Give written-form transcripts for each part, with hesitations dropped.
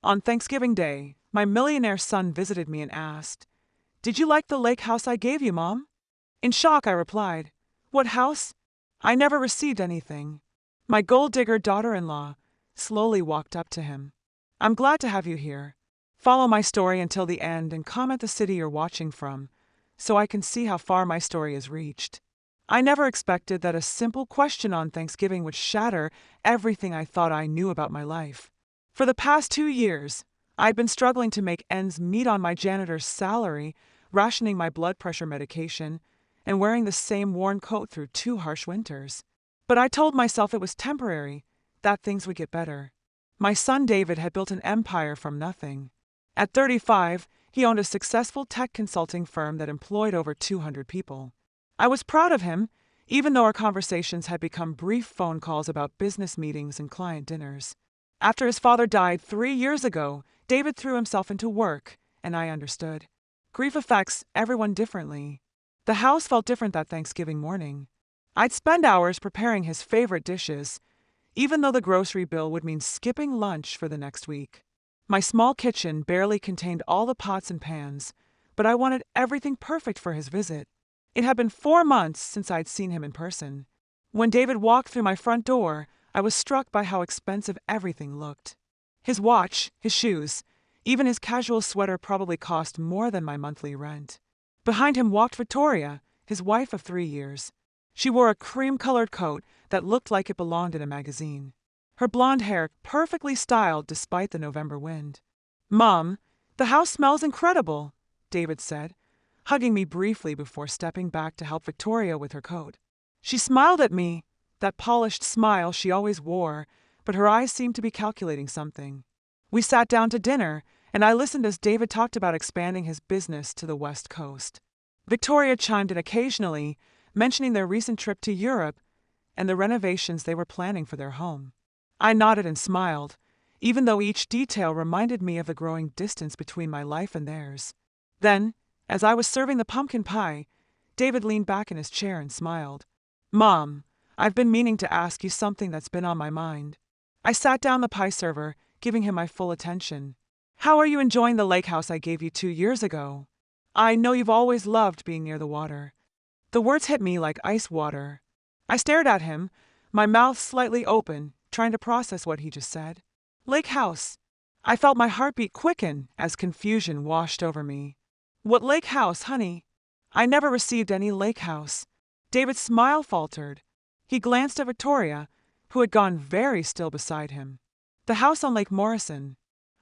On Thanksgiving Day, my millionaire son visited me and asked, "Did you like the lake house I gave you, Mom?" In shock, I replied, "What house? I never received anything." My gold digger daughter-in-law slowly walked up to him. "I'm glad to have you here. Follow my story until the end and comment the city you're watching from, so I can see how far my story has reached." I never expected that a simple question on Thanksgiving would shatter everything I thought I knew about my life. For the past 2 years, I'd been struggling to make ends meet on my janitor's salary, rationing my blood pressure medication, and wearing the same worn coat through 2 harsh winters. But I told myself it was temporary, that things would get better. My son David had built an empire from nothing. At 35, he owned a successful tech consulting firm that employed over 200 people. I was proud of him, even though our conversations had become brief phone calls about business meetings and client dinners. After his father died 3 years ago, David threw himself into work, and I understood. Grief affects everyone differently. The house felt different that Thanksgiving morning. I'd spend hours preparing his favorite dishes, even though the grocery bill would mean skipping lunch for the next week. My small kitchen barely contained all the pots and pans, but I wanted everything perfect for his visit. It had been 4 months since I'd seen him in person. When David walked through my front door, I was struck by how expensive everything looked. His watch, his shoes, even his casual sweater probably cost more than my monthly rent. Behind him walked Victoria, his wife of 3 years. She wore a cream-colored coat that looked like it belonged in a magazine. Her blonde hair perfectly styled despite the November wind. "Mom, the house smells incredible," David said, hugging me briefly before stepping back to help Victoria with her coat. She smiled at me, that polished smile she always wore, but her eyes seemed to be calculating something. We sat down to dinner, and I listened as David talked about expanding his business to the West Coast. Victoria chimed in occasionally, mentioning their recent trip to Europe and the renovations they were planning for their home. I nodded and smiled, even though each detail reminded me of the growing distance between my life and theirs. Then, as I was serving the pumpkin pie, David leaned back in his chair and smiled. "Mom, I've been meaning to ask you something that's been on my mind." I sat down the pie server, giving him my full attention. "How are you enjoying the lake house I gave you 2 years ago? I know you've always loved being near the water." The words hit me like ice water. I stared at him, my mouth slightly open, trying to process what he just said. Lake house. I felt my heartbeat quicken as confusion washed over me. "What lake house, honey? I never received any lake house." David's smile faltered. He glanced at Victoria, who had gone very still beside him. "The house on Lake Morrison.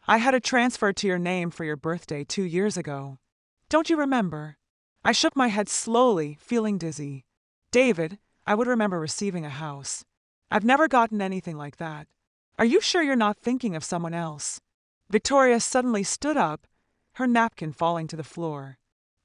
I had it transferred to your name for your birthday 2 years ago. Don't you remember?" I shook my head slowly, feeling dizzy. "David, I would remember receiving a house. I've never gotten anything like that. Are you sure you're not thinking of someone else?" Victoria suddenly stood up, her napkin falling to the floor.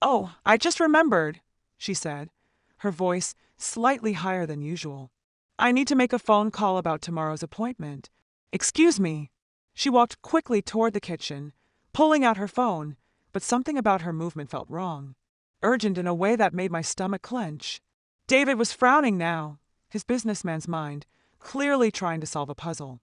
"Oh, I just remembered," she said, her voice slightly higher than usual. "I need to make a phone call about tomorrow's appointment. Excuse me." She walked quickly toward the kitchen, pulling out her phone, but something about her movement felt wrong, urgent in a way that made my stomach clench. David was frowning now, his businessman's mind clearly trying to solve a puzzle.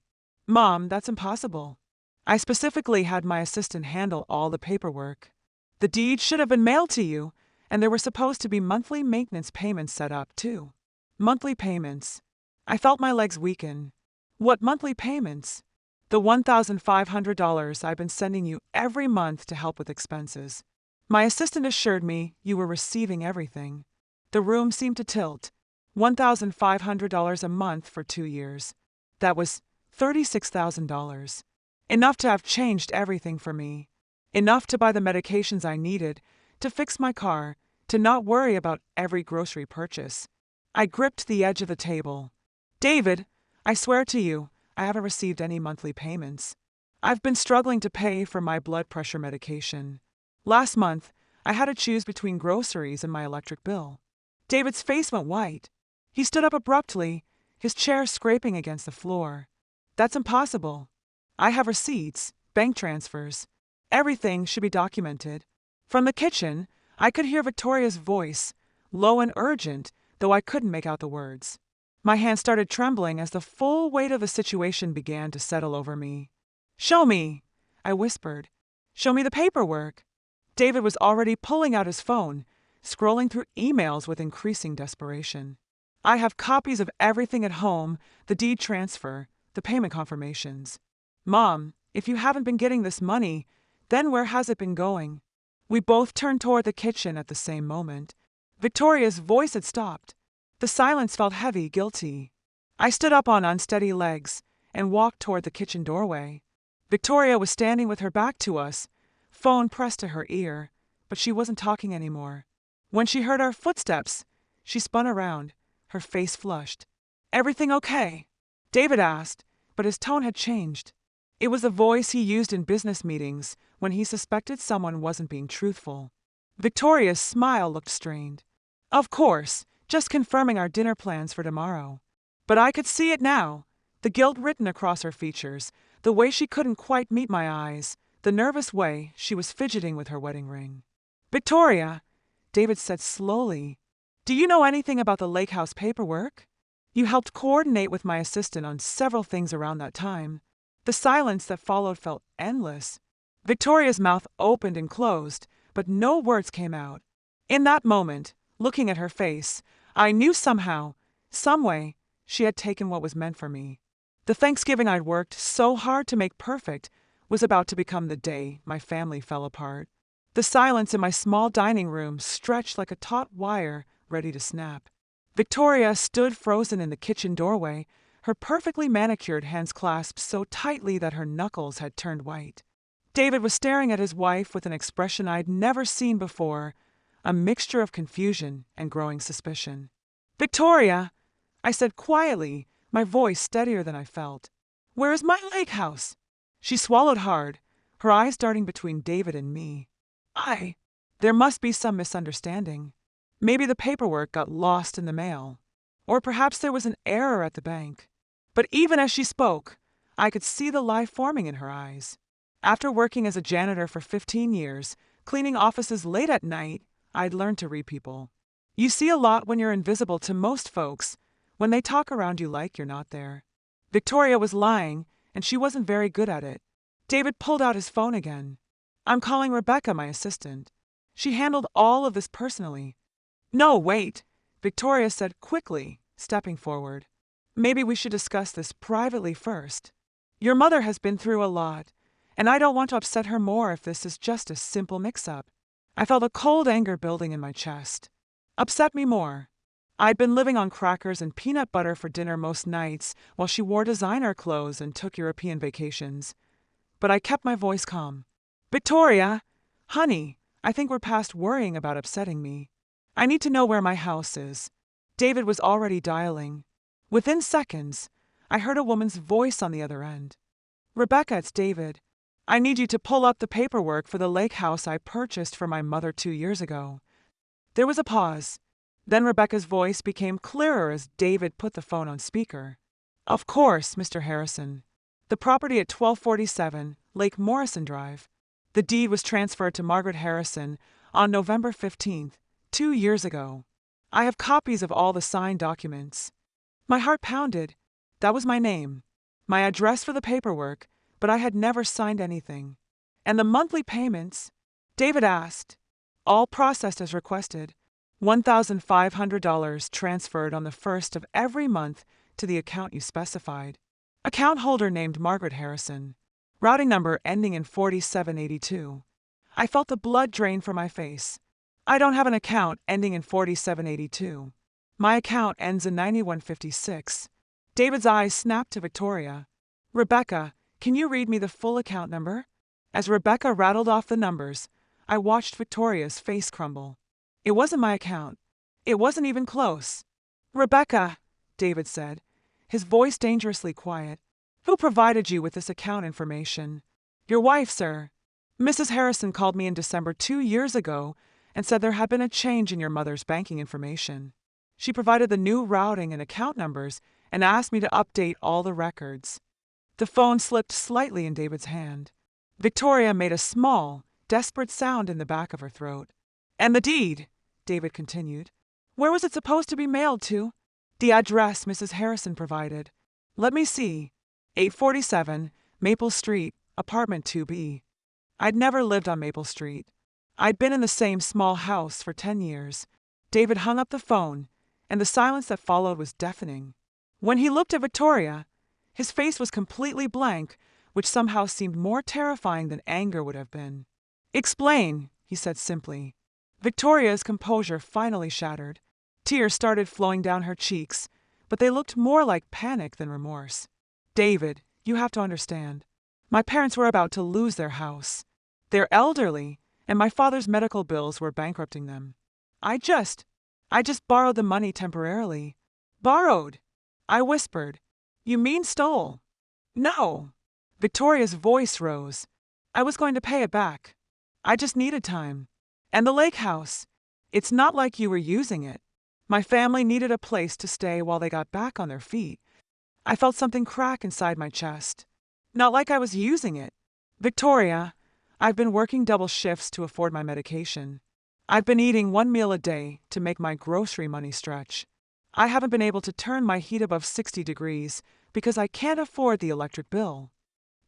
"Mom, that's impossible. I specifically had my assistant handle all the paperwork. The deed should have been mailed to you, and there were supposed to be monthly maintenance payments set up, too." Monthly payments. I felt my legs weaken. "What monthly payments?" "The $1,500 I've been sending you every month to help with expenses. My assistant assured me you were receiving everything." The room seemed to tilt. $1,500 a month for 2 years. That was $36,000. Enough to have changed everything for me. Enough to buy the medications I needed, to fix my car, to not worry about every grocery purchase. I gripped the edge of the table. "David, I swear to you, I haven't received any monthly payments. I've been struggling to pay for my blood pressure medication. Last month, I had to choose between groceries and my electric bill." David's face went white. He stood up abruptly, his chair scraping against the floor. "That's impossible. I have receipts, bank transfers. Everything should be documented." From the kitchen, I could hear Victoria's voice, low and urgent, though I couldn't make out the words. My hand started trembling as the full weight of the situation began to settle over me. "Show me!" I whispered. Show me the paperwork. David was already pulling out his phone, scrolling through emails with increasing desperation. I have copies of everything at home, the deed transfer, the payment confirmations. Mom, if you haven't been getting this money, then where has it been going? We both turned toward the kitchen at the same moment. Victoria's voice had stopped. The silence felt heavy, guilty. I stood up on unsteady legs and walked toward the kitchen doorway. Victoria was standing with her back to us, phone pressed to her ear, but she wasn't talking anymore. When she heard our footsteps, she spun around, her face flushed. Everything okay? David asked, but his tone had changed. It was the voice he used in business meetings when he suspected someone wasn't being truthful. Victoria's smile looked strained. Of course, just confirming our dinner plans for tomorrow. But I could see it now, the guilt written across her features, the way she couldn't quite meet my eyes, the nervous way she was fidgeting with her wedding ring. Victoria, David said slowly, do you know anything about the lake house paperwork? You helped coordinate with my assistant on several things around that time. The silence that followed felt endless. Victoria's mouth opened and closed, but no words came out. In that moment, looking at her face, I knew somehow, some way, she had taken what was meant for me. The Thanksgiving I'd worked so hard to make perfect was about to become the day my family fell apart. The silence in my small dining room stretched like a taut wire ready to snap. Victoria stood frozen in the kitchen doorway, her perfectly manicured hands clasped so tightly that her knuckles had turned white. David was staring at his wife with an expression I'd never seen before, a mixture of confusion and growing suspicion. Victoria, I said quietly, my voice steadier than I felt. Where is my lake house? She swallowed hard, her eyes darting between David and me. There must be some misunderstanding. Maybe the paperwork got lost in the mail. Or perhaps there was an error at the bank. But even as she spoke, I could see the lie forming in her eyes. After working as a janitor for 15 years, cleaning offices late at night, I'd learned to read people. You see a lot when you're invisible to most folks, when they talk around you like you're not there. Victoria was lying, and she wasn't very good at it. David pulled out his phone again. I'm calling Rebecca, my assistant. She handled all of this personally. No, wait, Victoria said quickly, stepping forward. Maybe we should discuss this privately first. Your mother has been through a lot, and I don't want to upset her more if this is just a simple mix-up. I felt a cold anger building in my chest. Upset me more. I'd been living on crackers and peanut butter for dinner most nights while she wore designer clothes and took European vacations. But I kept my voice calm. Victoria, honey, I think we're past worrying about upsetting me. I need to know where my house is. David was already dialing. Within seconds, I heard a woman's voice on the other end. Rebecca, it's David. I need you to pull up the paperwork for the lake house I purchased for my mother 2 years ago. There was a pause. Then Rebecca's voice became clearer as David put the phone on speaker. Of course, Mr. Harrison. The property at 1247 Lake Morrison Drive. The deed was transferred to Margaret Harrison on November 15th, 2 years ago. I have copies of all the signed documents. My heart pounded. That was my name, my address for the paperwork, but I had never signed anything. And the monthly payments? David asked. All processed as requested. $1,500 transferred on the first of every month to the account you specified. Account holder named Margaret Harrison. Routing number ending in 4782. I felt the blood drain from my face. I don't have an account ending in 4782. My account ends in 9156. David's eyes snapped to Victoria. Rebecca, can you read me the full account number? As Rebecca rattled off the numbers, I watched Victoria's face crumble. It wasn't my account. It wasn't even close. Rebecca, David said, his voice dangerously quiet. Who provided you with this account information? Your wife, sir. Mrs. Harrison called me in December 2 years ago and said there had been a change in your mother's banking information. She provided the new routing and account numbers and asked me to update all the records. The phone slipped slightly in David's hand. Victoria made a small, desperate sound in the back of her throat. And the deed, David continued. Where was it supposed to be mailed to? The address Mrs. Harrison provided. Let me see. 847 Maple Street, apartment 2B. I'd never lived on Maple Street. I'd been in the same small house for 10 years. David hung up the phone, and the silence that followed was deafening. When he looked at Victoria, his face was completely blank, which somehow seemed more terrifying than anger would have been. "Explain," he said simply. Victoria's composure finally shattered. Tears started flowing down her cheeks, but they looked more like panic than remorse. "David, you have to understand. My parents were about to lose their house. They're elderly, and my father's medical bills were bankrupting them. I just borrowed the money temporarily." "Borrowed?" I whispered. "You mean stole?" "No." Victoria's voice rose. "I was going to pay it back. I just needed time. And the lake house. It's not like you were using it. My family needed a place to stay while they got back on their feet." I felt something crack inside my chest. "Not like I was using it. Victoria, I've been working double shifts to afford my medication. I've been eating 1 meal a day to make my grocery money stretch. I haven't been able to turn my heat above 60 degrees because I can't afford the electric bill."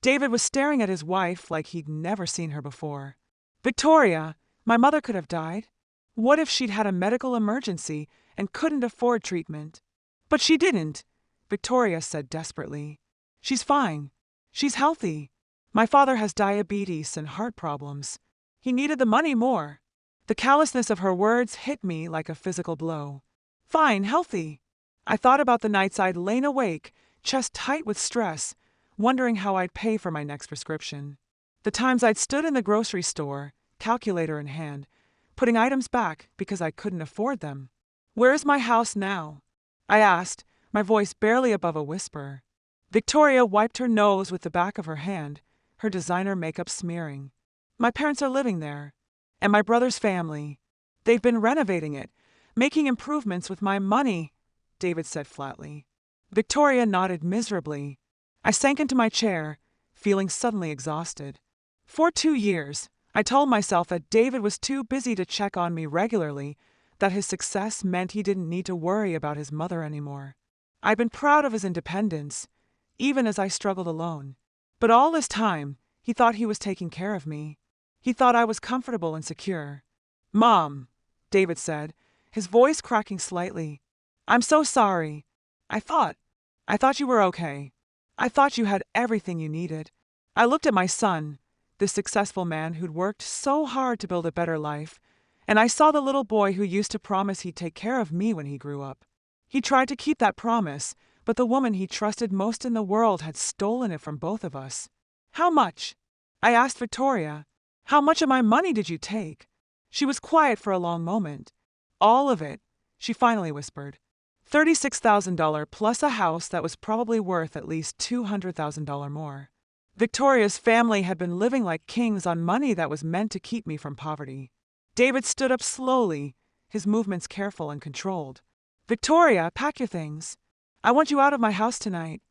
David was staring at his wife like he'd never seen her before. "Victoria, my mother could have died. What if she'd had a medical emergency and couldn't afford treatment?" "But she didn't," Victoria said desperately. "She's fine. She's healthy. My father has diabetes and heart problems. He needed the money more." The callousness of her words hit me like a physical blow. Fine, healthy. I thought about the nights I'd lain awake, chest tight with stress, wondering how I'd pay for my next prescription. The times I'd stood in the grocery store, calculator in hand, putting items back because I couldn't afford them. "Where is my house now?" I asked, my voice barely above a whisper. Victoria wiped her nose with the back of her hand, her designer makeup smearing. "My parents are living there. And my brother's family. They've been renovating it, making improvements with my money," David said flatly. Victoria nodded miserably. I sank into my chair, feeling suddenly exhausted. For 2 years, I told myself that David was too busy to check on me regularly, that his success meant he didn't need to worry about his mother anymore. I'd been proud of his independence, even as I struggled alone. But all this time, he thought he was taking care of me. He thought I was comfortable and secure. "Mom," David said, his voice cracking slightly. "I'm so sorry. I thought you were okay. I thought you had everything you needed." I looked at my son, this successful man who'd worked so hard to build a better life, and I saw the little boy who used to promise he'd take care of me when he grew up. He tried to keep that promise, but the woman he trusted most in the world had stolen it from both of us. "How much?" I asked Victoria. "How much of my money did you take?" She was quiet for a long moment. "All of it," she finally whispered. $36,000 plus a house that was probably worth at least $200,000 more. Victoria's family had been living like kings on money that was meant to keep me from poverty. David stood up slowly, his movements careful and controlled. "Victoria, pack your things. I want you out of my house tonight."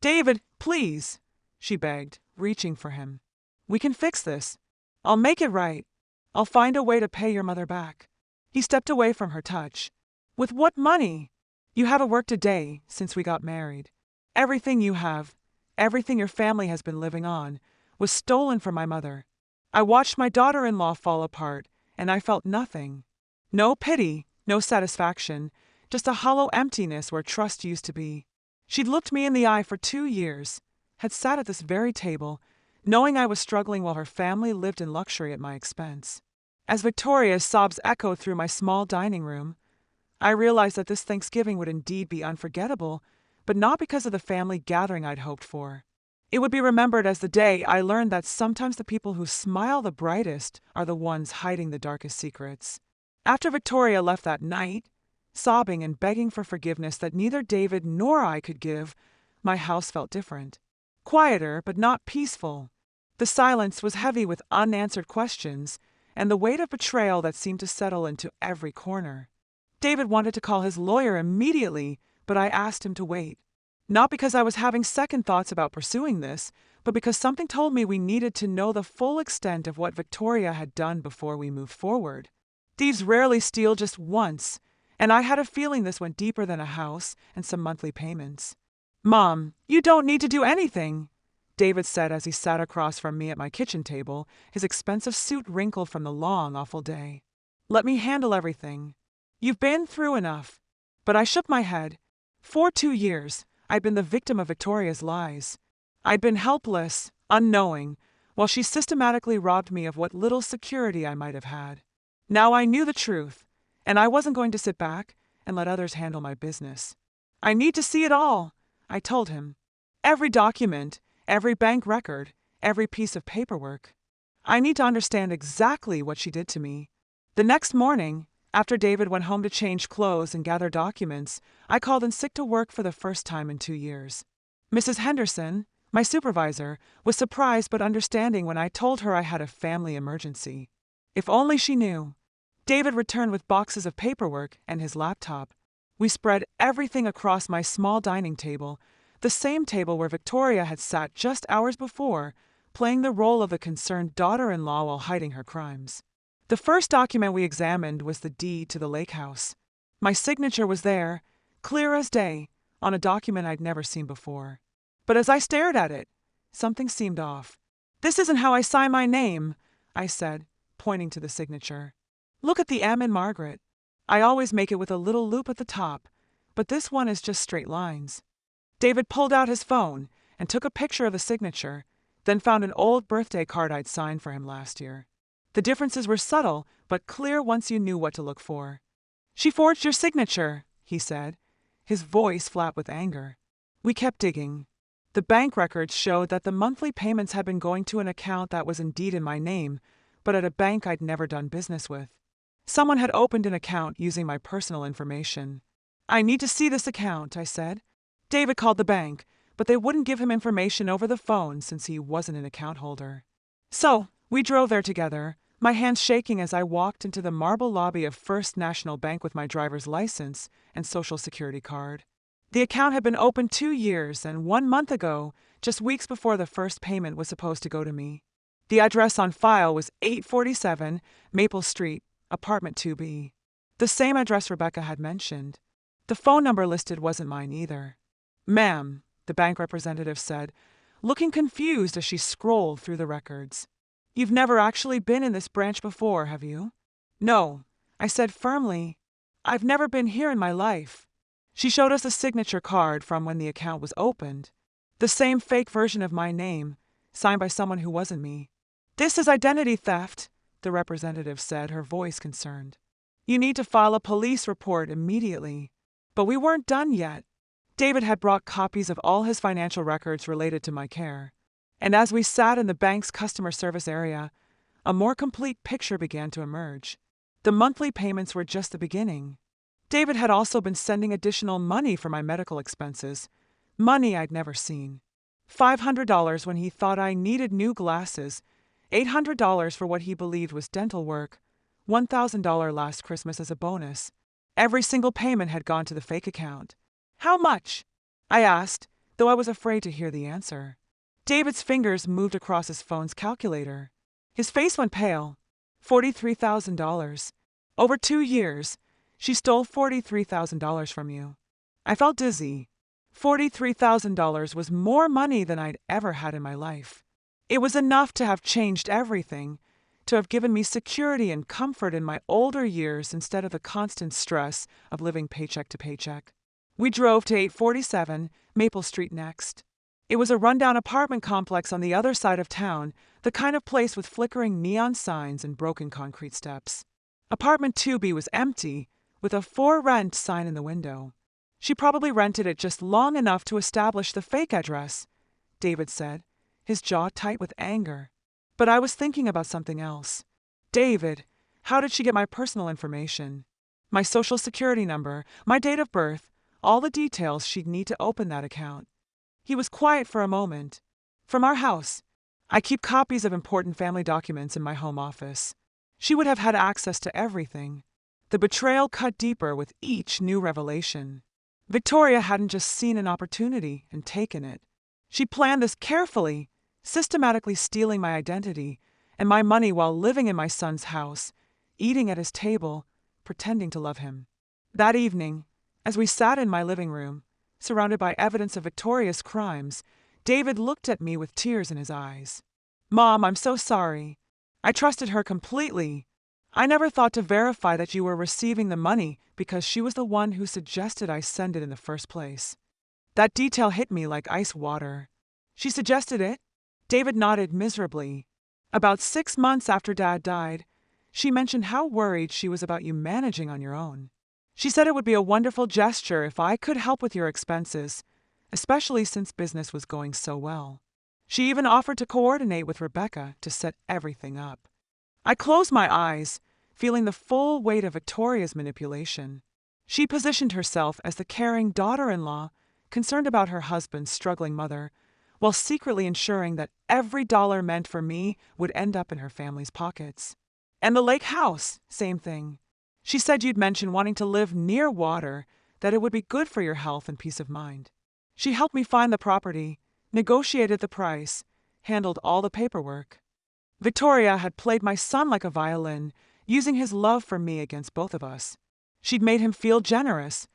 "David, please," she begged, reaching for him. "We can fix this. I'll make it right. I'll find a way to pay your mother back." He stepped away from her touch. "With what money? You haven't worked a day since we got married. Everything you have, everything your family has been living on, was stolen from my mother. I watched my daughter-in-law fall apart, and I felt nothing. No pity, no satisfaction, just a hollow emptiness where trust used to be. She'd looked me in the eye for 2 years, had sat at this very table, knowing I was struggling while her family lived in luxury at my expense." As Victoria's sobs echoed through my small dining room, I realized that this Thanksgiving would indeed be unforgettable, but not because of the family gathering I'd hoped for. It would be remembered as the day I learned that sometimes the people who smile the brightest are the ones hiding the darkest secrets. After Victoria left that night, sobbing and begging for forgiveness that neither David nor I could give, my house felt different. Quieter, but not peaceful. The silence was heavy with unanswered questions, and the weight of betrayal that seemed to settle into every corner. David wanted to call his lawyer immediately, but I asked him to wait. Not because I was having second thoughts about pursuing this, but because something told me we needed to know the full extent of what Victoria had done before we moved forward. Thieves rarely steal just once, and I had a feeling this went deeper than a house and some monthly payments. "Mom, you don't need to do anything," David said as he sat across from me at my kitchen table, his expensive suit wrinkled from the long, awful day. Let me handle everything. You've been through enough. But I shook my head. For 2 years, I'd been the victim of Victoria's lies. I'd been helpless, unknowing, while she systematically robbed me of what little security I might have had. Now I knew the truth, and I wasn't going to sit back and let others handle my business. I need to see it all, I told him. Every document, every bank record, every piece of paperwork. I need to understand exactly what she did to me. The next morning, after David went home to change clothes and gather documents, I called in sick to work for the first time in 2 years. Mrs. Henderson, my supervisor, was surprised but understanding when I told her I had a family emergency. If only she knew. David returned with boxes of paperwork and his laptop. We spread everything across my small dining table, the same table where Victoria had sat just hours before, playing the role of the concerned daughter-in-law while hiding her crimes. The first document we examined was the deed to the lake house. My signature was there, clear as day, on a document I'd never seen before. But as I stared at it, something seemed off. "This isn't how I sign my name," I said, pointing to the signature. "Look at the M in Margaret. I always make it with a little loop at the top, but this one is just straight lines." David pulled out his phone and took a picture of the signature, then found an old birthday card I'd signed for him last year. The differences were subtle, but clear once you knew what to look for. "She forged your signature," he said, his voice flat with anger. We kept digging. The bank records showed that the monthly payments had been going to an account that was indeed in my name, but at a bank I'd never done business with. Someone had opened an account using my personal information. "I need to see this account," I said. David called the bank, but they wouldn't give him information over the phone since he wasn't an account holder. So, we drove there together, my hands shaking as I walked into the marble lobby of First National Bank with my driver's license and social security card. The account had been open 2 years, and 1 month ago, just weeks before the first payment was supposed to go to me. The address on file was 847 Maple Street, apartment 2B. The same address Rebecca had mentioned. The phone number listed wasn't mine either. "Ma'am," the bank representative said, looking confused as she scrolled through the records. "You've never actually been in this branch before, have you?" "No," I said firmly. "I've never been here in my life." She showed us a signature card from when the account was opened. The same fake version of my name, signed by someone who wasn't me. "This is identity theft," the representative said, her voice concerned. "You need to file a police report immediately." But we weren't done yet. David had brought copies of all his financial records related to my care. And as we sat in the bank's customer service area, a more complete picture began to emerge. The monthly payments were just the beginning. David had also been sending additional money for my medical expenses, money I'd never seen. $500 when he thought I needed new glasses, $800 for what he believed was dental work, $1,000 last Christmas as a bonus. Every single payment had gone to the fake account. "How much?" I asked, though I was afraid to hear the answer. David's fingers moved across his phone's calculator. His face went pale. $43,000. Over 2 years, she stole $43,000 from you. I felt dizzy. $43,000 was more money than I'd ever had in my life. It was enough to have changed everything, to have given me security and comfort in my older years instead of the constant stress of living paycheck to paycheck. We drove to 847 Maple Street next. It was a rundown apartment complex on the other side of town, the kind of place with flickering neon signs and broken concrete steps. Apartment 2B was empty, with a "for rent" sign in the window. She probably rented it just long enough to establish the fake address, David said, his jaw tight with anger. But I was thinking about something else. David, how did she get my personal information? My social security number, my date of birth, all the details she'd need to open that account. He was quiet for a moment. "From our house. I keep copies of important family documents in my home office." She would have had access to everything. The betrayal cut deeper with each new revelation. Victoria hadn't just seen an opportunity and taken it. She planned this carefully, systematically stealing my identity and my money while living in my son's house, eating at his table, pretending to love him. That evening, as we sat in my living room, surrounded by evidence of Victoria's crimes, David looked at me with tears in his eyes. Mom, I'm so sorry. I trusted her completely. I never thought to verify that you were receiving the money because she was the one who suggested I send it in the first place. That detail hit me like ice water. She suggested it? David nodded miserably. About 6 months after Dad died, she mentioned how worried she was about you managing on your own. She said it would be a wonderful gesture if I could help with your expenses, especially since business was going so well. She even offered to coordinate with Rebecca to set everything up. I closed my eyes, feeling the full weight of Victoria's manipulation. She positioned herself as the caring daughter-in-law, concerned about her husband's struggling mother, while secretly ensuring that every dollar meant for me would end up in her family's pockets. And the lake house, same thing. She said you'd mentioned wanting to live near water, that it would be good for your health and peace of mind. She helped me find the property, negotiated the price, handled all the paperwork. Victoria had played my son like a violin, using his love for me against both of us. She'd made him feel generous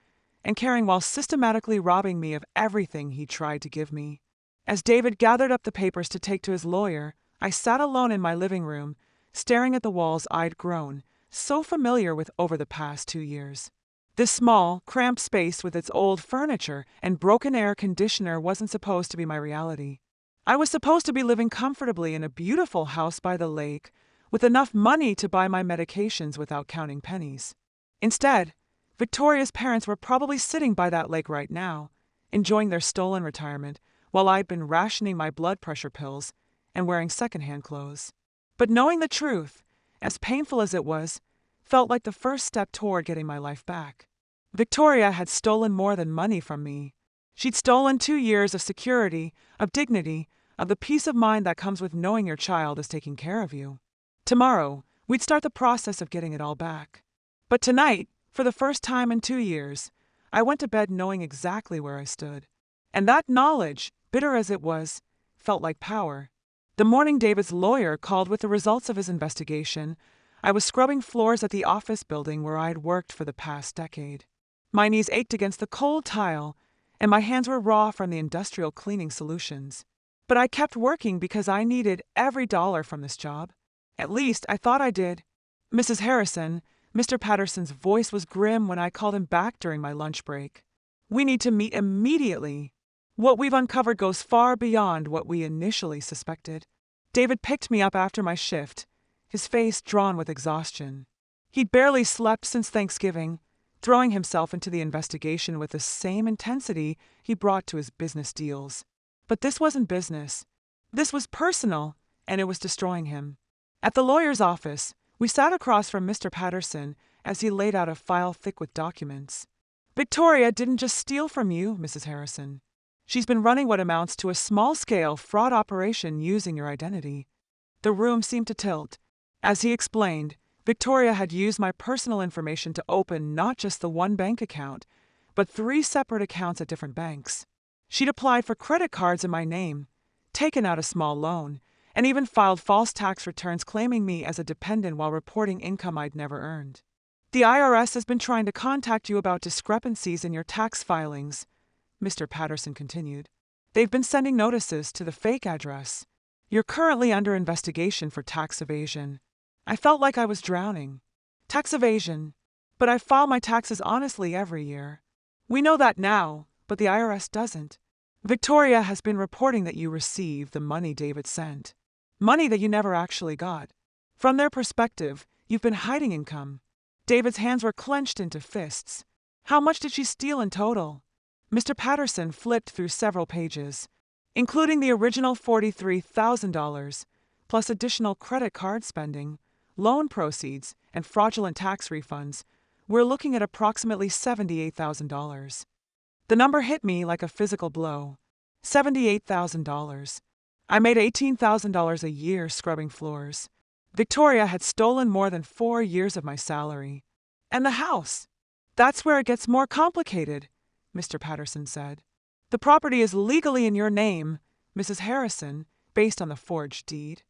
and caring while systematically robbing me of everything he tried to give me. As David gathered up the papers to take to his lawyer, I sat alone in my living room, staring at the walls I'd grown so familiar with over the past 2 years. This small, cramped space with its old furniture and broken air conditioner wasn't supposed to be my reality. I was supposed to be living comfortably in a beautiful house by the lake, with enough money to buy my medications without counting pennies. Instead, Victoria's parents were probably sitting by that lake right now, enjoying their stolen retirement, while I'd been rationing my blood pressure pills and wearing secondhand clothes. But knowing the truth, as painful as it was, felt like the first step toward getting my life back. Victoria had stolen more than money from me. She'd stolen 2 years of security, of dignity, of the peace of mind that comes with knowing your child is taking care of you. Tomorrow, we'd start the process of getting it all back. But tonight, for the first time in 2 years, I went to bed knowing exactly where I stood. And that knowledge, bitter as it was, felt like power. The morning David's lawyer called with the results of his investigation, I was scrubbing floors at the office building where I'd worked for the past decade. My knees ached against the cold tile, and my hands were raw from the industrial cleaning solutions. But I kept working because I needed every dollar from this job. At least, I thought I did. Mrs. Harrison, Mr. Patterson's voice was grim when I called him back during my lunch break. We need to meet immediately. What we've uncovered goes far beyond what we initially suspected. David picked me up after my shift, his face drawn with exhaustion. He'd barely slept since Thanksgiving, throwing himself into the investigation with the same intensity he brought to his business deals. But this wasn't business. This was personal, and it was destroying him. At the lawyer's office, we sat across from Mr. Patterson as he laid out a file thick with documents. Victoria didn't just steal from you, Mrs. Harrison. She's been running what amounts to a small-scale fraud operation using your identity. The room seemed to tilt. As he explained, Victoria had used my personal information to open not just the one bank account, but 3 separate accounts at different banks. She'd applied for credit cards in my name, taken out a small loan, and even filed false tax returns claiming me as a dependent while reporting income I'd never earned. The IRS has been trying to contact you about discrepancies in your tax filings, Mr. Patterson continued. They've been sending notices to the fake address. You're currently under investigation for tax evasion. I felt like I was drowning. Tax evasion. But I file my taxes honestly every year. We know that now, but the IRS doesn't. Victoria has been reporting that you received the money David sent. Money that you never actually got. From their perspective, you've been hiding income. David's hands were clenched into fists. How much did she steal in total? Mr. Patterson flipped through several pages, including the original $43,000, plus additional credit card spending, loan proceeds, and fraudulent tax refunds. We're looking at approximately $78,000. The number hit me like a physical blow. $78,000. I made $18,000 a year scrubbing floors. Victoria had stolen more than 4 years of my salary. And the house. That's where it gets more complicated, Mr. Patterson said. The property is legally in your name, Mrs. Harrison, based on the forged deed.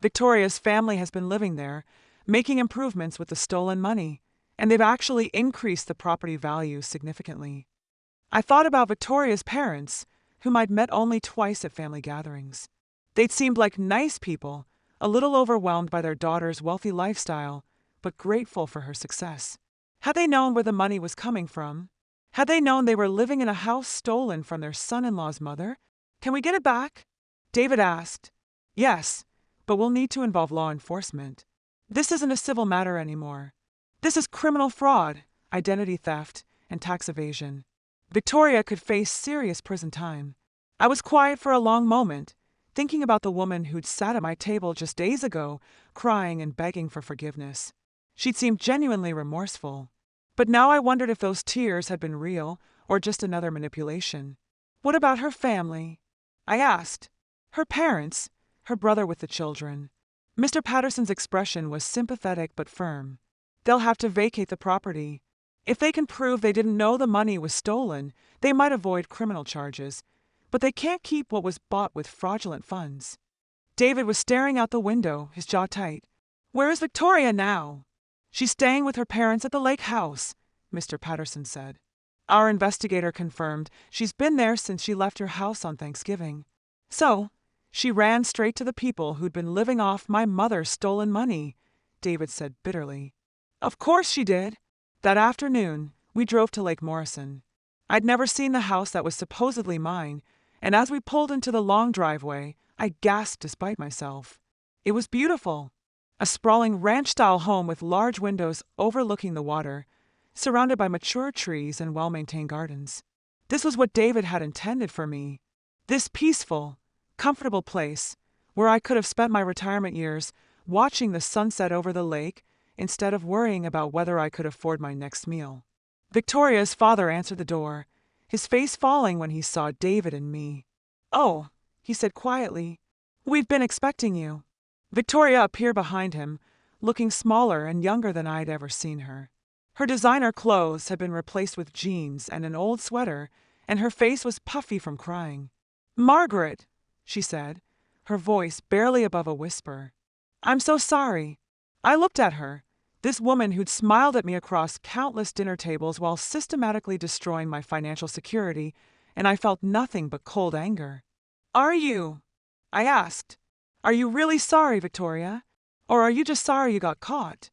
Victoria's family has been living there, making improvements with the stolen money, and they've actually increased the property value significantly. I thought about Victoria's parents, whom I'd met only twice at family gatherings. They'd seemed like nice people, a little overwhelmed by their daughter's wealthy lifestyle, but grateful for her success. Had they known where the money was coming from? Had they known they were living in a house stolen from their son-in-law's mother? Can we get it back? David asked. Yes, but we'll need to involve law enforcement. This isn't a civil matter anymore. This is criminal fraud, identity theft, and tax evasion. Victoria could face serious prison time. I was quiet for a long moment, thinking about the woman who'd sat at my table just days ago, crying and begging for forgiveness. She'd seemed genuinely remorseful. But now I wondered if those tears had been real or just another manipulation. What about her family? I asked. Her parents, her brother with the children. Mr. Patterson's expression was sympathetic but firm. They'll have to vacate the property. If they can prove they didn't know the money was stolen, they might avoid criminal charges, but they can't keep what was bought with fraudulent funds. David was staring out the window, his jaw tight. Where is Victoria now? She's staying with her parents at the lake house, Mr. Patterson said. Our investigator confirmed she's been there since she left her house on Thanksgiving. So, she ran straight to the people who'd been living off my mother's stolen money, David said bitterly. Of course she did. That afternoon, we drove to Lake Morrison. I'd never seen the house that was supposedly mine, and as we pulled into the long driveway, I gasped despite myself. It was beautiful. A sprawling ranch-style home with large windows overlooking the water, surrounded by mature trees and well-maintained gardens. This was what David had intended for me. This peaceful, comfortable place, where I could have spent my retirement years watching the sunset over the lake instead of worrying about whether I could afford my next meal. Victoria's father answered the door, his face falling when he saw David and me. Oh, he said quietly, we've been expecting you. Victoria appeared behind him, looking smaller and younger than I'd ever seen her. Her designer clothes had been replaced with jeans and an old sweater, and her face was puffy from crying. Margaret, she said, her voice barely above a whisper. I'm so sorry. I looked at her, this woman who'd smiled at me across countless dinner tables while systematically destroying my financial security, and I felt nothing but cold anger. Are you? I asked. Are you really sorry, Victoria? Or are you just sorry you got caught?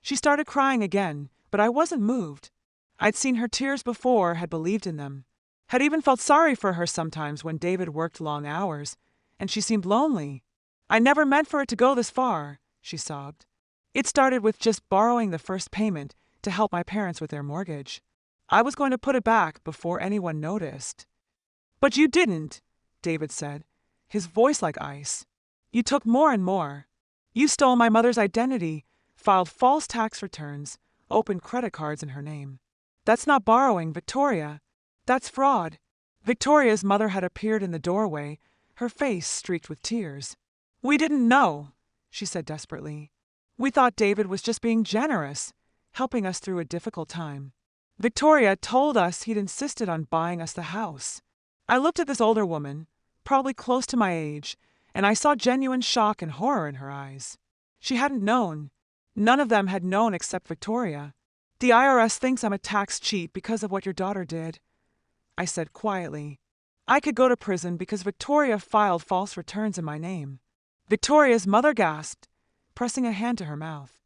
She started crying again, but I wasn't moved. I'd seen her tears before, had believed in them, had even felt sorry for her sometimes when David worked long hours, and she seemed lonely. I never meant for it to go this far, she sobbed. It started with just borrowing the first payment to help my parents with their mortgage. I was going to put it back before anyone noticed. But you didn't, David said, his voice like ice. You took more and more. You stole my mother's identity, filed false tax returns, opened credit cards in her name. That's not borrowing, Victoria. That's fraud. Victoria's mother had appeared in the doorway, her face streaked with tears. We didn't know, she said desperately. We thought David was just being generous, helping us through a difficult time. Victoria told us he'd insisted on buying us the house. I looked at this older woman, probably close to my age, and I saw genuine shock and horror in her eyes. She hadn't known. None of them had known except Victoria. The IRS thinks I'm a tax cheat because of what your daughter did, I said quietly. I could go to prison because Victoria filed false returns in my name. Victoria's mother gasped, pressing a hand to her mouth.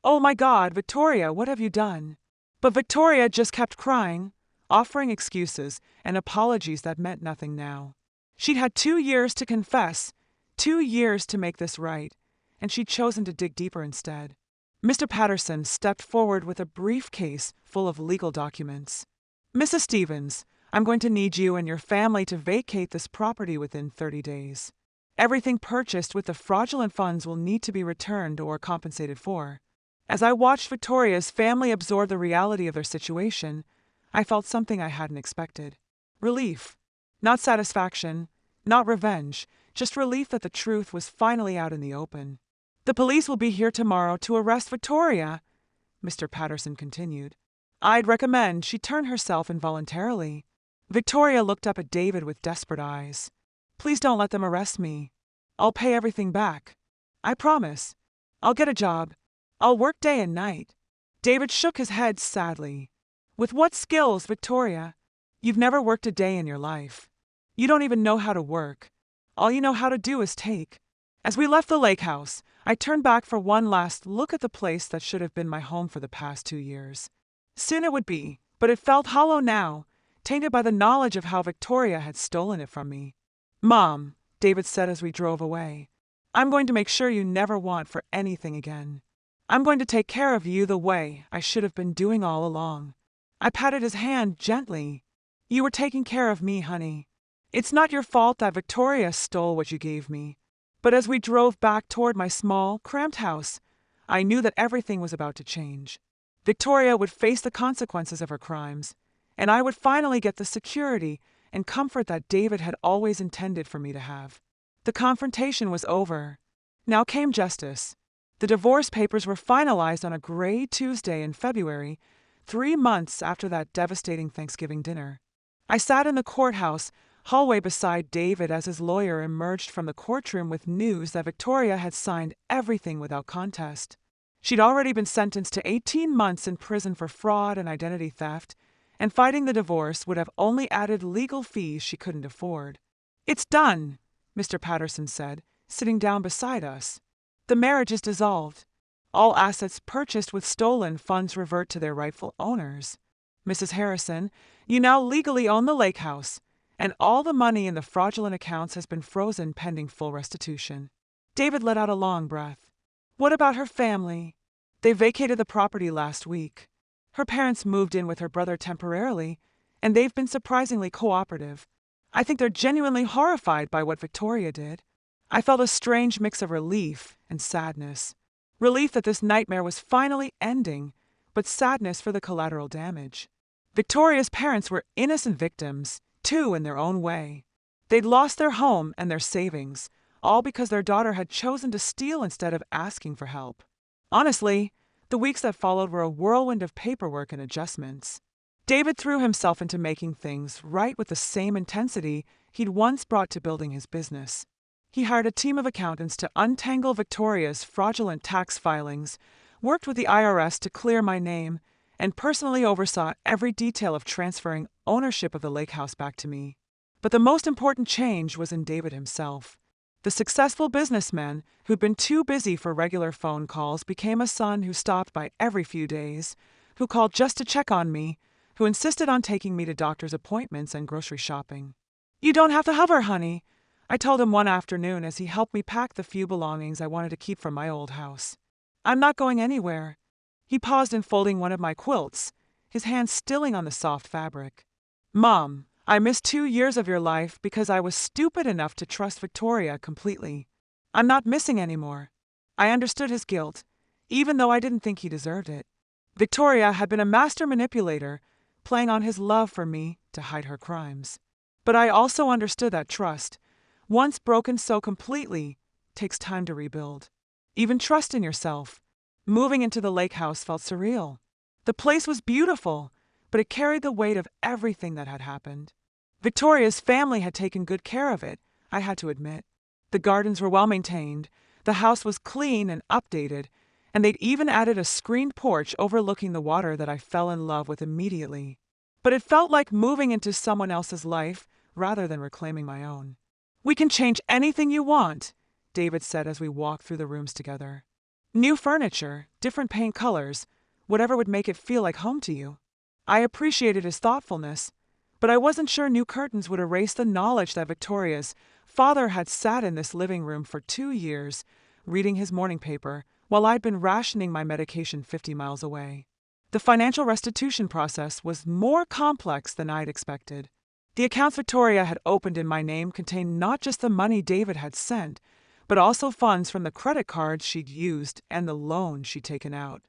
Oh my God, Victoria, what have you done? But Victoria just kept crying, offering excuses and apologies that meant nothing now. She'd had 2 years to confess, 2 years to make this right, and she'd chosen to dig deeper instead. Mr. Patterson stepped forward with a briefcase full of legal documents. Mrs. Stevens, I'm going to need you and your family to vacate this property within 30 days. Everything purchased with the fraudulent funds will need to be returned or compensated for. As I watched Victoria's family absorb the reality of their situation, I felt something I hadn't expected. Relief. Not satisfaction, not revenge, just relief that the truth was finally out in the open. The police will be here tomorrow to arrest Victoria, Mr. Patterson continued. I'd recommend she turn herself involuntarily. Victoria looked up at David with desperate eyes. Please don't let them arrest me. I'll pay everything back. I promise. I'll get a job. I'll work day and night. David shook his head sadly. With what skills, Victoria? You've never worked a day in your life. You don't even know how to work. All you know how to do is take. As we left the lake house, I turned back for one last look at the place that should have been my home for the past 2 years. Soon it would be, but it felt hollow now, tainted by the knowledge of how Victoria had stolen it from me. Mom, David said as we drove away, I'm going to make sure you never want for anything again. I'm going to take care of you the way I should have been doing all along. I patted his hand gently. You were taking care of me, honey. It's not your fault that Victoria stole what you gave me. But as we drove back toward my small, cramped house, I knew that everything was about to change. Victoria would face the consequences of her crimes, and I would finally get the security and comfort that David had always intended for me to have. The confrontation was over. Now came justice. The divorce papers were finalized on a gray Tuesday in February, 3 months after that devastating Thanksgiving dinner. I sat in the courthouse hallway beside David as his lawyer emerged from the courtroom with news that Victoria had signed everything without contest. She'd already been sentenced to 18 months in prison for fraud and identity theft, and fighting the divorce would have only added legal fees she couldn't afford. It's done, Mr. Patterson said, sitting down beside us. The marriage is dissolved. All assets purchased with stolen funds revert to their rightful owners. Mrs. Harrison, you now legally own the lake house, and all the money in the fraudulent accounts has been frozen pending full restitution. David let out a long breath. What about her family? They vacated the property last week. Her parents moved in with her brother temporarily, and they've been surprisingly cooperative. I think they're genuinely horrified by what Victoria did. I felt a strange mix of relief and sadness. Relief that this nightmare was finally ending, but sadness for the collateral damage. Victoria's parents were innocent victims, too, in their own way. They'd lost their home and their savings, all because their daughter had chosen to steal instead of asking for help. Honestly, the weeks that followed were a whirlwind of paperwork and adjustments. David threw himself into making things right with the same intensity he'd once brought to building his business. He hired a team of accountants to untangle Victoria's fraudulent tax filings, worked with the IRS to clear my name, and personally oversaw every detail of transferring ownership of the lake house back to me. But the most important change was in David himself. The successful businessman who'd been too busy for regular phone calls became a son who stopped by every few days, who called just to check on me, who insisted on taking me to doctor's appointments and grocery shopping. You don't have to hover, honey, I told him one afternoon as he helped me pack the few belongings I wanted to keep from my old house. I'm not going anywhere. He paused in folding one of my quilts, his hand stilling on the soft fabric. Mom, I missed 2 years of your life because I was stupid enough to trust Victoria completely. I'm not missing anymore. I understood his guilt, even though I didn't think he deserved it. Victoria had been a master manipulator, playing on his love for me to hide her crimes. But I also understood that trust, once broken so completely, takes time to rebuild. Even trust in yourself. Moving into the lake house felt surreal. The place was beautiful, but it carried the weight of everything that had happened. Victoria's family had taken good care of it, I had to admit. The gardens were well maintained, the house was clean and updated, and they'd even added a screened porch overlooking the water that I fell in love with immediately. But it felt like moving into someone else's life rather than reclaiming my own. We can change anything you want, David said as we walked through the rooms together. New furniture, different paint colors, whatever would make it feel like home to you. I appreciated his thoughtfulness, but I wasn't sure new curtains would erase the knowledge that Victoria's father had sat in this living room for 2 years, reading his morning paper, while I'd been rationing my medication 50 miles away. The financial restitution process was more complex than I'd expected. The accounts Victoria had opened in my name contained not just the money David had sent, but also funds from the credit cards she'd used and the loan she'd taken out.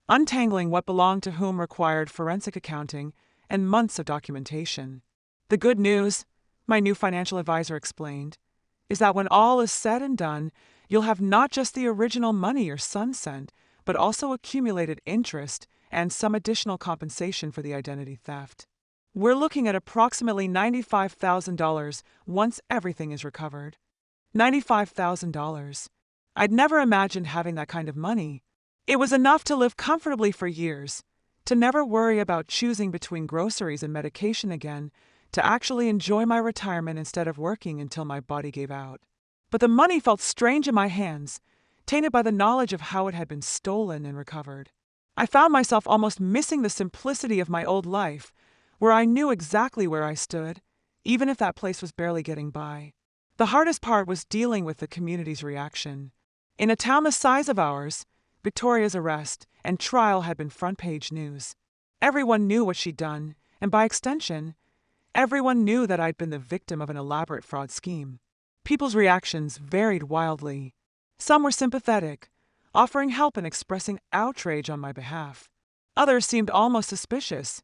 Untangling what belonged to whom required forensic accounting and months of documentation. The good news, my new financial advisor explained, is that when all is said and done, you'll have not just the original money your son sent, but also accumulated interest and some additional compensation for the identity theft. We're looking at approximately $95,000 once everything is recovered. $95,000. I'd never imagined having that kind of money. It was enough to live comfortably for years, to never worry about choosing between groceries and medication again, to actually enjoy my retirement instead of working until my body gave out. But the money felt strange in my hands, tainted by the knowledge of how it had been stolen and recovered. I found myself almost missing the simplicity of my old life, where I knew exactly where I stood, even if that place was barely getting by. The hardest part was dealing with the community's reaction. In a town the size of ours, Victoria's arrest and trial had been front-page news. Everyone knew what she'd done, and by extension, everyone knew that I'd been the victim of an elaborate fraud scheme. People's reactions varied wildly. Some were sympathetic, offering help and expressing outrage on my behalf. Others seemed almost suspicious,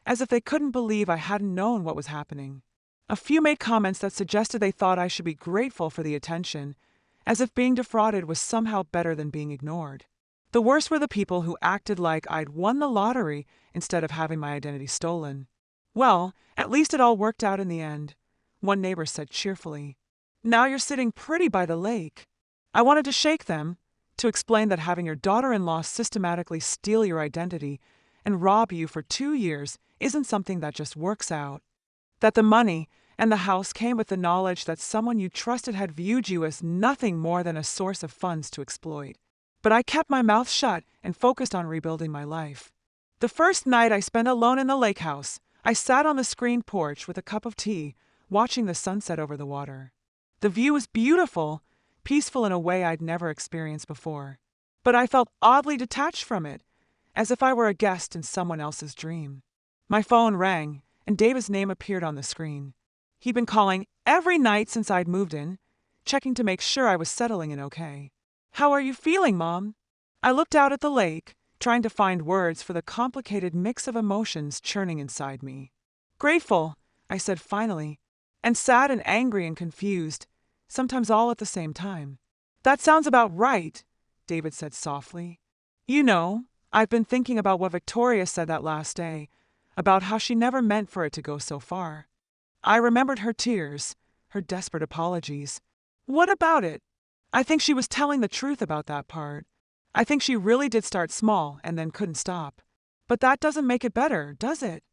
as if they couldn't believe I hadn't known what was happening. A few made comments that suggested they thought I should be grateful for the attention, as if being defrauded was somehow better than being ignored. The worst were the people who acted like I'd won the lottery instead of having my identity stolen. "Well, at least it all worked out in the end," one neighbor said cheerfully. "Now you're sitting pretty by the lake." I wanted to shake them, to explain that having your daughter-in-law systematically steal your identity and rob you for 2 years isn't something that just works out. That the money and the house came with the knowledge that someone you trusted had viewed you as nothing more than a source of funds to exploit. But I kept my mouth shut and focused on rebuilding my life. The first night I spent alone in the lake house, I sat on the screened porch with a cup of tea, watching the sunset over the water. The view was beautiful, peaceful in a way I'd never experienced before. But I felt oddly detached from it, as if I were a guest in someone else's dream. My phone rang, and David's name appeared on the screen. He'd been calling every night since I'd moved in, checking to make sure I was settling in okay. "How are you feeling, Mom?" I looked out at the lake, trying to find words for the complicated mix of emotions churning inside me. "Grateful," I said finally, "and sad and angry and confused, sometimes all at the same time." "That sounds about right," David said softly. "You know, I've been thinking about what Victoria said that last day, about how she never meant for it to go so far." I remembered her tears, her desperate apologies. "What about it?" "I think she was telling the truth about that part. I think she really did start small and then couldn't stop. But that doesn't make it better, does it?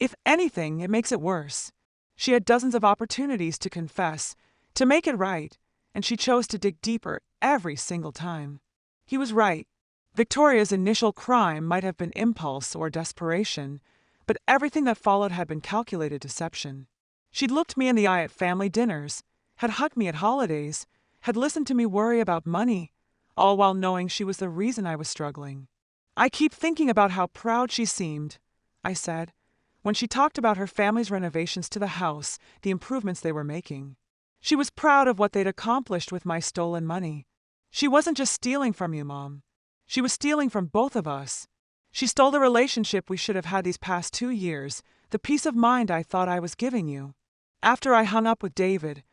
If anything, it makes it worse. She had dozens of opportunities to confess, to make it right, and she chose to dig deeper every single time." He was right. Victoria's initial crime might have been impulse or desperation, but everything that followed had been calculated deception. She'd looked me in the eye at family dinners, had hugged me at holidays, had listened to me worry about money, all while knowing she was the reason I was struggling. "I keep thinking about how proud she seemed," I said, when she talked about her family's renovations to the house, the improvements they were making. She was proud of what they'd accomplished with my stolen money. "She wasn't just stealing from you, Mom. She was stealing from both of us. She stole the relationship we should have had these past 2 years, the peace of mind I thought I was giving you." After I hung up with David,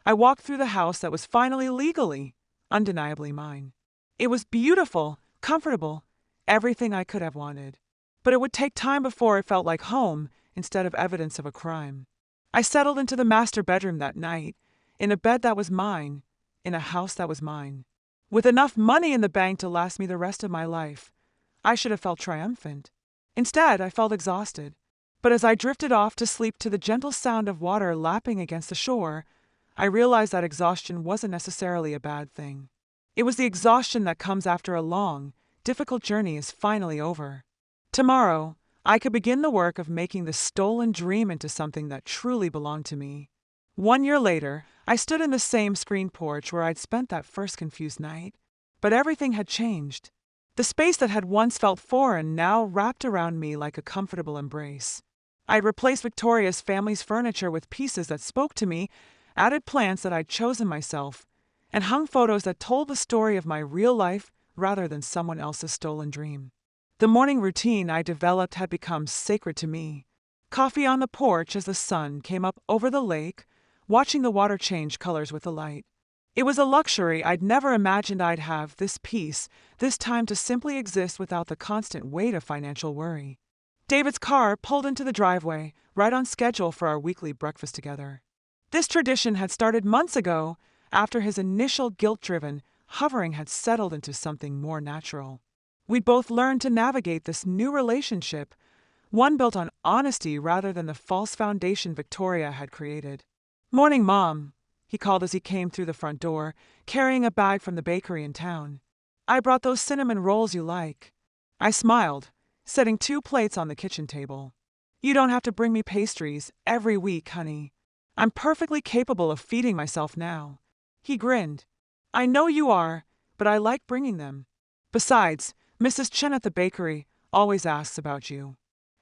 I walked through the house that was finally legally, undeniably mine. It was beautiful, comfortable, everything I could have wanted. But it would take time before it felt like home instead of evidence of a crime. I settled into the master bedroom that night, in a bed that was mine, in a house that was mine. With enough money in the bank to last me the rest of my life, I should have felt triumphant. Instead, I felt exhausted. But as I drifted off to sleep to the gentle sound of water lapping against the shore, I realized that exhaustion wasn't necessarily a bad thing. It was the exhaustion that comes after a long, difficult journey is finally over. Tomorrow, I could begin the work of making the stolen dream into something that truly belonged to me. 1 year later, I stood in the same screened porch where I'd spent that first confused night. But everything had changed. The space that had once felt foreign now wrapped around me like a comfortable embrace. I'd replaced Victoria's family's furniture with pieces that spoke to me, added plants that I'd chosen myself, and hung photos that told the story of my real life rather than someone else's stolen dream. The morning routine I developed had become sacred to me. Coffee on the porch as the sun came up over the lake, watching the water change colors with the light. It was a luxury I'd never imagined I'd have, this peace, this time to simply exist without the constant weight of financial worry. David's car pulled into the driveway, right on schedule for our weekly breakfast together. This tradition had started months ago, after his initial guilt-driven hovering had settled into something more natural. We'd both learned to navigate this new relationship, one built on honesty rather than the false foundation Victoria had created. "Morning, Mom," he called as he came through the front door, carrying a bag from the bakery in town. "I brought those cinnamon rolls you like." I smiled, setting 2 plates on the kitchen table. "You don't have to bring me pastries every week, honey. I'm perfectly capable of feeding myself now." He grinned. "I know you are, but I like bringing them. Besides, Mrs. Chen at the bakery always asks about you.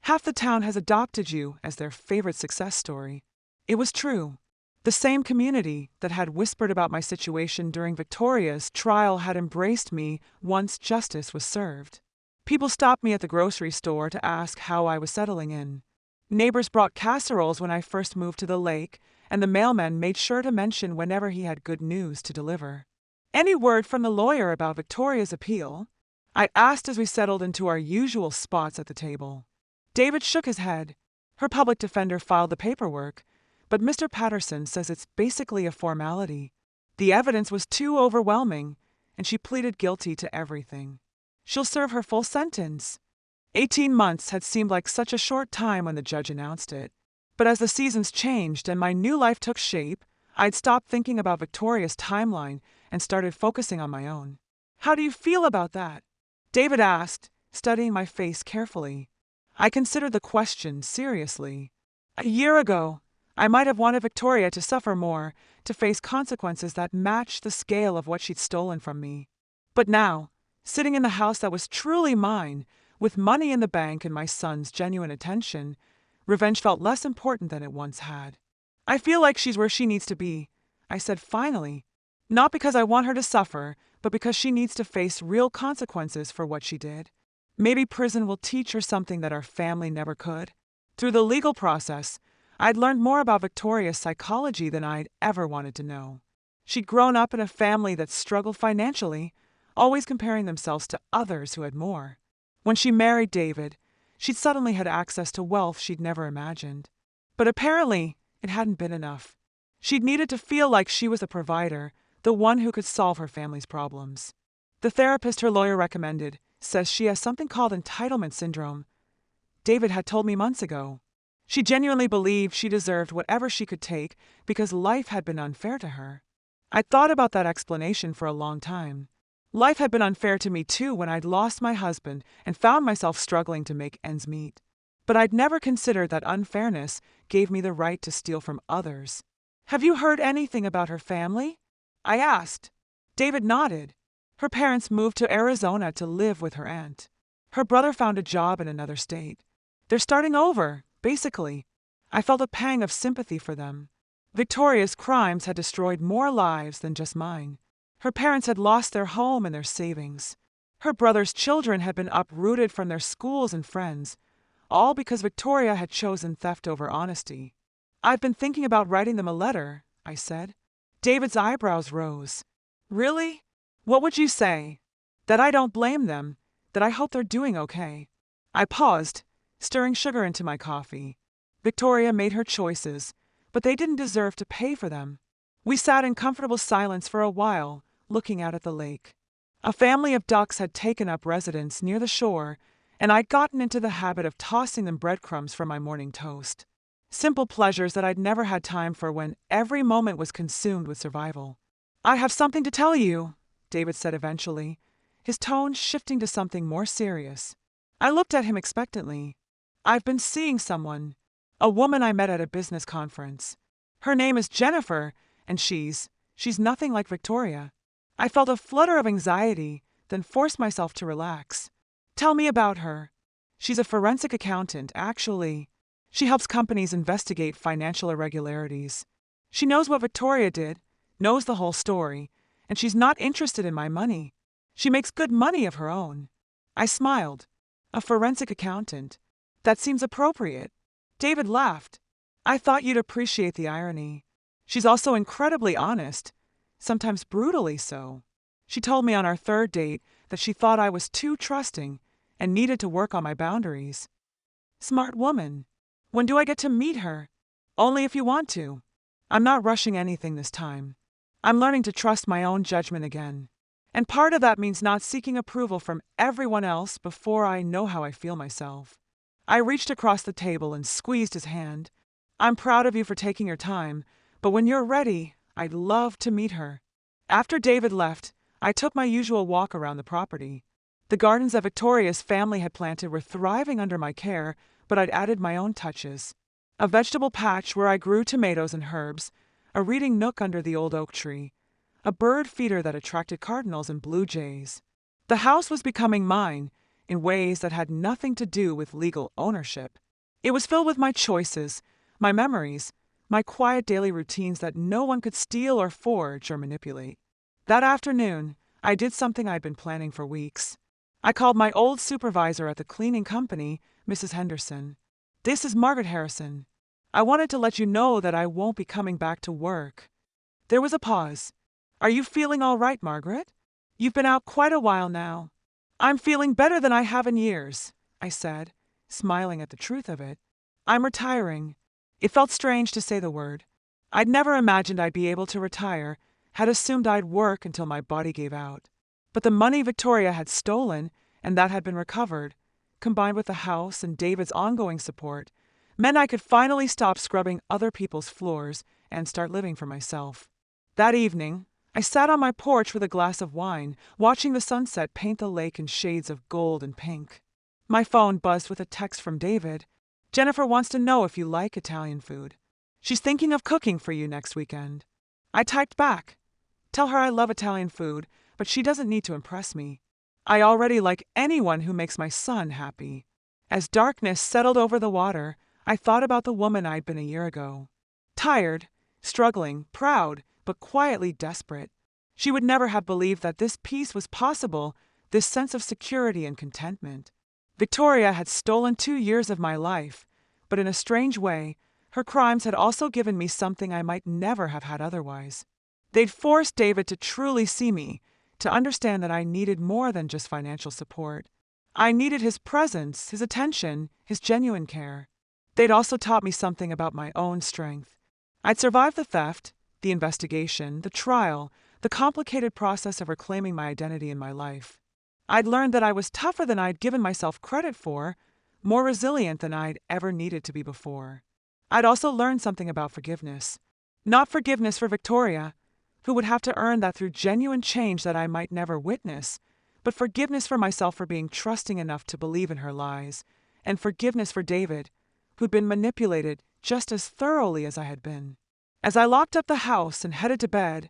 Half the town has adopted you as their favorite success story." It was true. The same community that had whispered about my situation during Victoria's trial had embraced me once justice was served. People stopped me at the grocery store to ask how I was settling in. Neighbors brought casseroles when I first moved to the lake, and the mailman made sure to mention whenever he had good news to deliver. "Any word from the lawyer about Victoria's appeal?" I asked as we settled into our usual spots at the table. David shook his head. "Her public defender filed the paperwork, but Mr. Patterson says it's basically a formality. The evidence was too overwhelming, and she pleaded guilty to everything. She'll serve her full sentence." 18 months had seemed like such a short time when the judge announced it. But as the seasons changed and my new life took shape, I'd stopped thinking about Victoria's timeline and started focusing on my own. "How do you feel about that?" David asked, studying my face carefully. I considered the question seriously. A year ago, I might have wanted Victoria to suffer more, to face consequences that matched the scale of what she'd stolen from me. But now, sitting in the house that was truly mine, with money in the bank and my son's genuine attention, revenge felt less important than it once had. "I feel like she's where she needs to be," I said finally. "Not because I want her to suffer, but because she needs to face real consequences for what she did. Maybe prison will teach her something that our family never could." Through the legal process, I'd learned more about Victoria's psychology than I'd ever wanted to know. She'd grown up in a family that struggled financially, always comparing themselves to others who had more. When she married David, she'd suddenly had access to wealth she'd never imagined. But apparently, it hadn't been enough. She'd needed to feel like she was a provider, the one who could solve her family's problems. The therapist her lawyer recommended says she has something called entitlement syndrome. David had told me months ago. She genuinely believed she deserved whatever she could take because life had been unfair to her. I'd thought about that explanation for a long time. Life had been unfair to me too when I'd lost my husband and found myself struggling to make ends meet. But I'd never considered that unfairness gave me the right to steal from others. "Have you heard anything about her family?" I asked. David nodded. Her parents moved to Arizona to live with her aunt. Her brother found a job in another state. They're starting over, basically. I felt a pang of sympathy for them. Victoria's crimes had destroyed more lives than just mine. Her parents had lost their home and their savings. Her brother's children had been uprooted from their schools and friends, all because Victoria had chosen theft over honesty. "I've been thinking about writing them a letter," I said. David's eyebrows rose. "Really? What would you say?" "That I don't blame them, that I hope they're doing okay." I paused, stirring sugar into my coffee. Victoria made her choices, but they didn't deserve to pay for them. We sat in comfortable silence for a while, looking out at the lake. A family of ducks had taken up residence near the shore, and I'd gotten into the habit of tossing them breadcrumbs for my morning toast. Simple pleasures that I'd never had time for when every moment was consumed with survival. "I have something to tell you," David said eventually, his tone shifting to something more serious. I looked at him expectantly. "I've been seeing someone, a woman I met at a business conference. Her name is Jennifer, and she's nothing like Victoria." I felt a flutter of anxiety, then forced myself to relax. "Tell me about her." "She's a forensic accountant, actually. She helps companies investigate financial irregularities. She knows what Victoria did, knows the whole story, and she's not interested in my money. She makes good money of her own." I smiled. "A forensic accountant. That seems appropriate." David laughed. "I thought you'd appreciate the irony. She's also incredibly honest, sometimes brutally so. She told me on our third date that she thought I was too trusting and needed to work on my boundaries." "Smart woman. When do I get to meet her?" "Only if you want to. I'm not rushing anything this time. I'm learning to trust my own judgment again. And part of that means not seeking approval from everyone else before I know how I feel myself." I reached across the table and squeezed his hand. I'm proud of you for taking your time, but when you're ready, I'd love to meet her. After David left, I took my usual walk around the property. The gardens that Victoria's family had planted were thriving under my care, but I'd added my own touches. A vegetable patch where I grew tomatoes and herbs, a reading nook under the old oak tree, a bird feeder that attracted cardinals and blue jays. The house was becoming mine in ways that had nothing to do with legal ownership. It was filled with my choices, my memories, my quiet daily routines that no one could steal or forge or manipulate. That afternoon, I did something I'd been planning for weeks. I called my old supervisor at the cleaning company, Mrs. Henderson. "This is Margaret Harrison. I wanted to let you know that I won't be coming back to work." There was a pause. "Are you feeling all right, Margaret? You've been out quite a while now." "I'm feeling better than I have in years," I said, smiling at the truth of it. "I'm retiring." It felt strange to say the word. I'd never imagined I'd be able to retire, had assumed I'd work until my body gave out. But the money Victoria had stolen, and that had been recovered, combined with the house and David's ongoing support, meant I could finally stop scrubbing other people's floors and start living for myself. That evening, I sat on my porch with a glass of wine, watching the sunset paint the lake in shades of gold and pink. My phone buzzed with a text from David. "Jennifer wants to know if you like Italian food. She's thinking of cooking for you next weekend." I typed back, "Tell her I love Italian food, but she doesn't need to impress me. I already like anyone who makes my son happy." As darkness settled over the water, I thought about the woman I'd been a year ago. Tired, struggling, proud, but quietly desperate. She would never have believed that this peace was possible, this sense of security and contentment. Victoria had stolen 2 years of my life, but in a strange way, her crimes had also given me something I might never have had otherwise. They'd forced David to truly see me, to understand that I needed more than just financial support. I needed his presence, his attention, his genuine care. They'd also taught me something about my own strength. I'd survived the theft, the investigation, the trial, the complicated process of reclaiming my identity in my life. I'd learned that I was tougher than I'd given myself credit for, more resilient than I'd ever needed to be before. I'd also learned something about forgiveness. Not forgiveness for Victoria, who would have to earn that through genuine change that I might never witness, but forgiveness for myself for being trusting enough to believe in her lies, and forgiveness for David, who'd been manipulated just as thoroughly as I had been. As I locked up the house and headed to bed,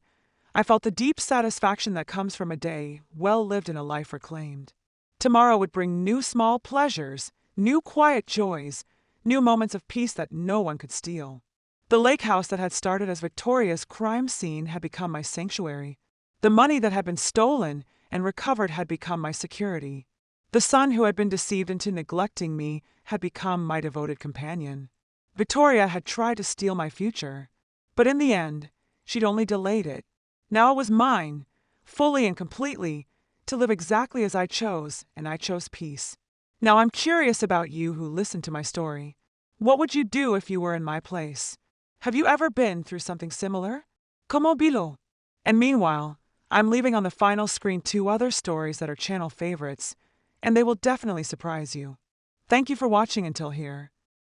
I felt the deep satisfaction that comes from a day well lived in a life reclaimed. Tomorrow would bring new small pleasures, new quiet joys, new moments of peace that no one could steal. The lake house that had started as Victoria's crime scene had become my sanctuary. The money that had been stolen and recovered had become my security. The son who had been deceived into neglecting me had become my devoted companion. Victoria had tried to steal my future, but in the end, she'd only delayed it. Now it was mine, fully and completely, to live exactly as I chose, and I chose peace. Now I'm curious about you who listened to my story. What would you do if you were in my place? Have you ever been through something similar? Como bilo? And meanwhile, I'm leaving on the final screen 2 other stories that are channel favorites, and they will definitely surprise you. Thank you for watching until here.